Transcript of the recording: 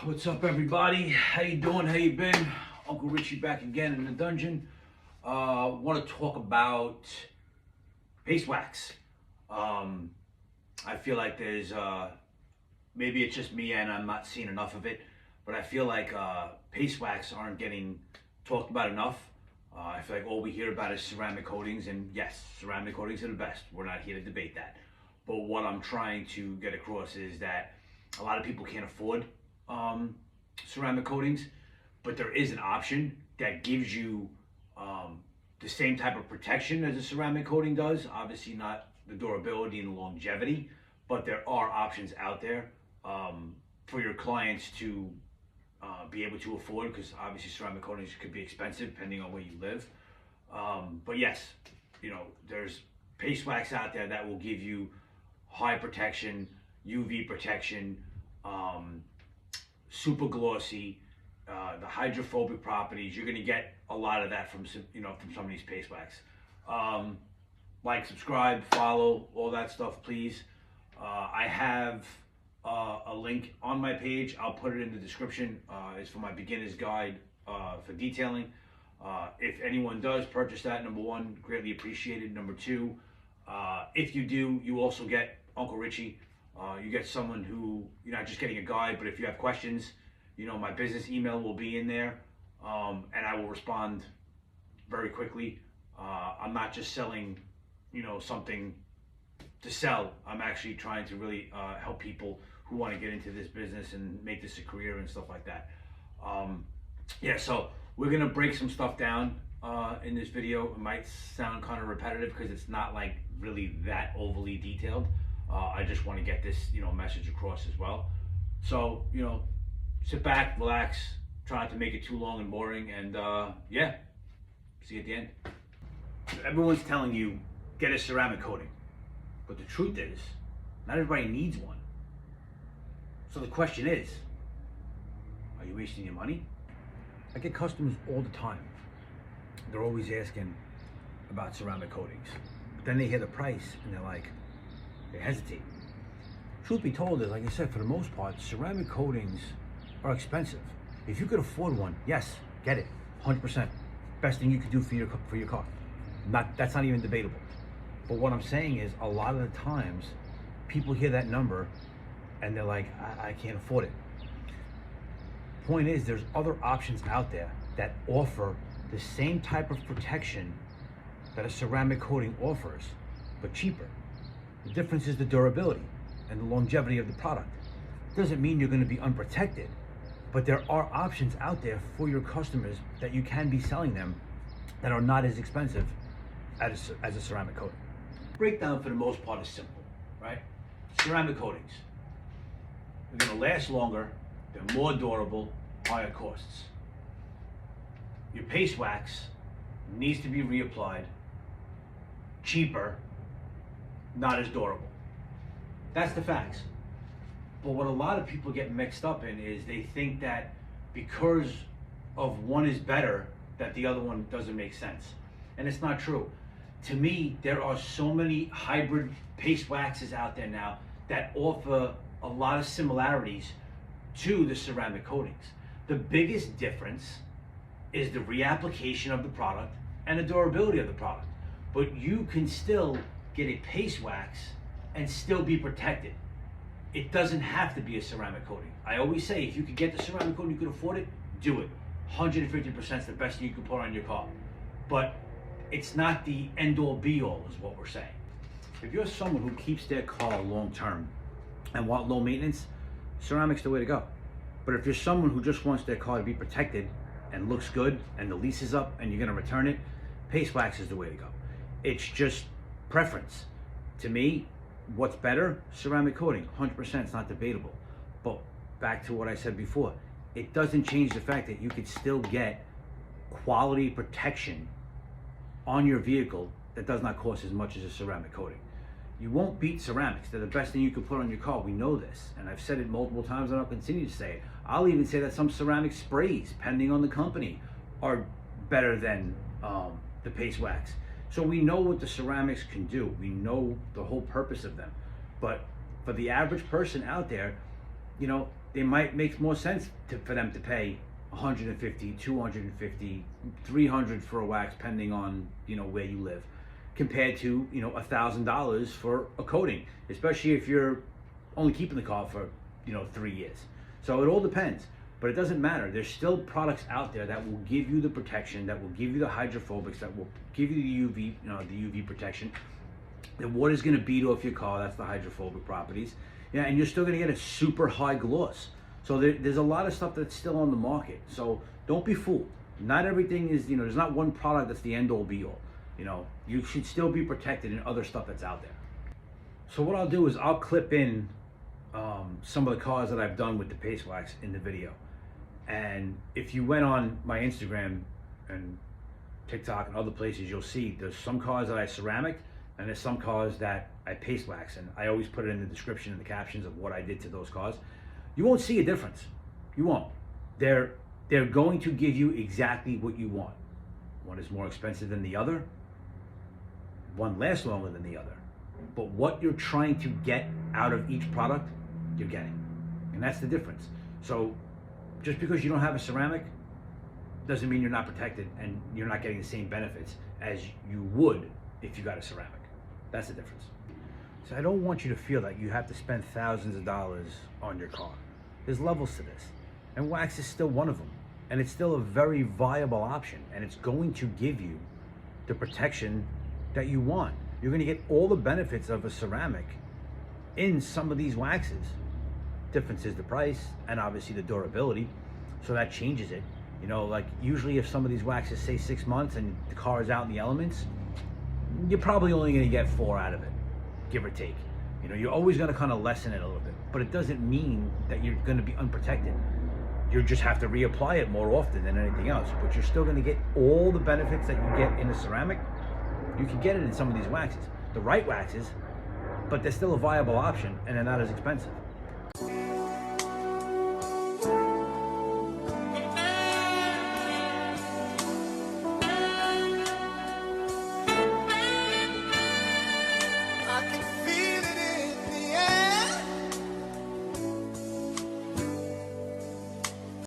What's up, everybody? How you doing? How you been? Uncle Richie back again in the dungeon. Want to talk about paste wax. I feel like there's maybe it's just me and I'm not seeing enough of it, but I feel like paste wax aren't getting talked about enough. I feel like all we hear about is ceramic coatings, and yes, ceramic coatings are the best. We're not here to debate that. But what I'm trying to get across is that a lot of people can't afford ceramic coatings, but there is an option that gives you the same type of protection as a ceramic coating does. Obviously not the durability and the longevity, but there are options out there for your clients to be able to afford, because obviously ceramic coatings could be expensive depending on where you live. But yes, you know, there's paste wax out there that will give you high protection, UV protection, super glossy, the hydrophobic properties. You're going to get a lot of that from some of these paste wax. Like, subscribe, follow, all that stuff, please. I have a link on my page. I'll put it in the description. It's for my beginner's guide for detailing. If anyone does purchase that, number one, greatly appreciated. Number two, if you do, you also get Uncle Richie. You get someone who, you're not just getting a guide, but if you have questions, you know, my business email will be in there, and I will respond very quickly. I'm not just selling, something to sell. I'm actually trying to really help people who want to get into this business and make this a career and stuff like that. So we're gonna break some stuff down in this video. It might sound kind of repetitive because it's not like really that overly detailed. I just want to get this, message across as well. So, sit back, relax, try not to make it too long and boring, and see you at the end. Everyone's telling you, get a ceramic coating. But the truth is, not everybody needs one. So the question is, are you wasting your money? I get customers all the time. They're always asking about ceramic coatings. But then they hear the price and they're like, they hesitate. Truth be told is, like I said, for the most part, ceramic coatings are expensive. If you could afford one, yes, get it, 100%. Best thing you could do for your car. That's not even debatable. But what I'm saying is, a lot of the times, people hear that number and they're like, I can't afford it. Point is, there's other options out there that offer the same type of protection that a ceramic coating offers, but cheaper. The difference is the durability and the longevity of the product. Doesn't mean you're going to be unprotected, but there are options out there for your customers that you can be selling them that are not as expensive as a ceramic coating. Breakdown for the most part is simple, right? Ceramic coatings, they're going to last longer, they're more durable, higher costs. Your paste wax needs to be reapplied, cheaper, not as durable. That's the facts. But what a lot of people get mixed up in is they think that because of one is better, that the other one doesn't make sense. And it's not true. To me, there are so many hybrid paste waxes out there now that offer a lot of similarities to the ceramic coatings. The biggest difference is the reapplication of the product and the durability of the product. But you can still get a paste wax and still be protected. It doesn't have to be a ceramic coating. I always say, if you could get the ceramic coating, you could afford it, do it. 150% is the best thing you can put on your car. But it's not the end-all be-all is what we're saying. If you're someone who keeps their car long-term and want low maintenance, ceramic's the way to go. But if you're someone who just wants their car to be protected and looks good and the lease is up and you're gonna return it, paste wax is the way to go. It's just preference. To me, what's better? Ceramic coating, 100%, it's not debatable. But back to what I said before, it doesn't change the fact that you could still get quality protection on your vehicle that does not cost as much as a ceramic coating. You won't beat ceramics. They're the best thing you can put on your car. We know this, and I've said it multiple times and I'll continue to say it. I'll even say that some ceramic sprays, depending on the company, are better than the paste wax. So we know what the ceramics can do. We know the whole purpose of them. But for the average person out there, they might make more sense for them to pay 150, 250, 300 for a wax, depending on, you know, where you live, compared to, you know, $1,000 for a coating, especially if you're only keeping the car for, you know, 3 years. So it all depends, but it doesn't matter. There's still products out there that will give you the protection, that will give you the hydrophobics, that will give you the UV, you know, the UV protection. The water's going to beat off your car. That's the hydrophobic properties. Yeah, and you're still going to get a super high gloss. So there's a lot of stuff that's still on the market. So don't be fooled. Not everything is, you know, there's not one product that's the end all be all. You know, you should still be protected in other stuff that's out there. So what I'll do is I'll clip in some of the cars that I've done with the paste wax in the video. And if you went on my Instagram and TikTok and other places, you'll see there's some cars that I ceramic and there's some cars that I paste wax. And I always put it in the description and the captions of what I did to those cars. You won't see a difference. You won't. They're going to give you exactly what you want. One is more expensive than the other. One lasts longer than the other. But what you're trying to get out of each product, you're getting. And that's the difference. So just because you don't have a ceramic doesn't mean you're not protected and you're not getting the same benefits as you would if you got a ceramic. That's the difference. So I don't want you to feel that you have to spend thousands of dollars on your car. There's levels to this. And wax is still one of them. And it's still a very viable option. And it's going to give you the protection that you want. You're going to get all the benefits of a ceramic in some of these waxes. Difference is the price and obviously the durability. So that changes it. You know, like usually if some of these waxes say 6 months and the car is out in the elements, you're probably only going to get 4 out of it, give or take. You know, you're always going to kind of lessen it a little bit, but it doesn't mean that you're going to be unprotected. You just have to reapply it more often than anything else, but you're still going to get all the benefits that you get in a ceramic. You can get it in some of these waxes, the right waxes, but they're still a viable option and they're not as expensive.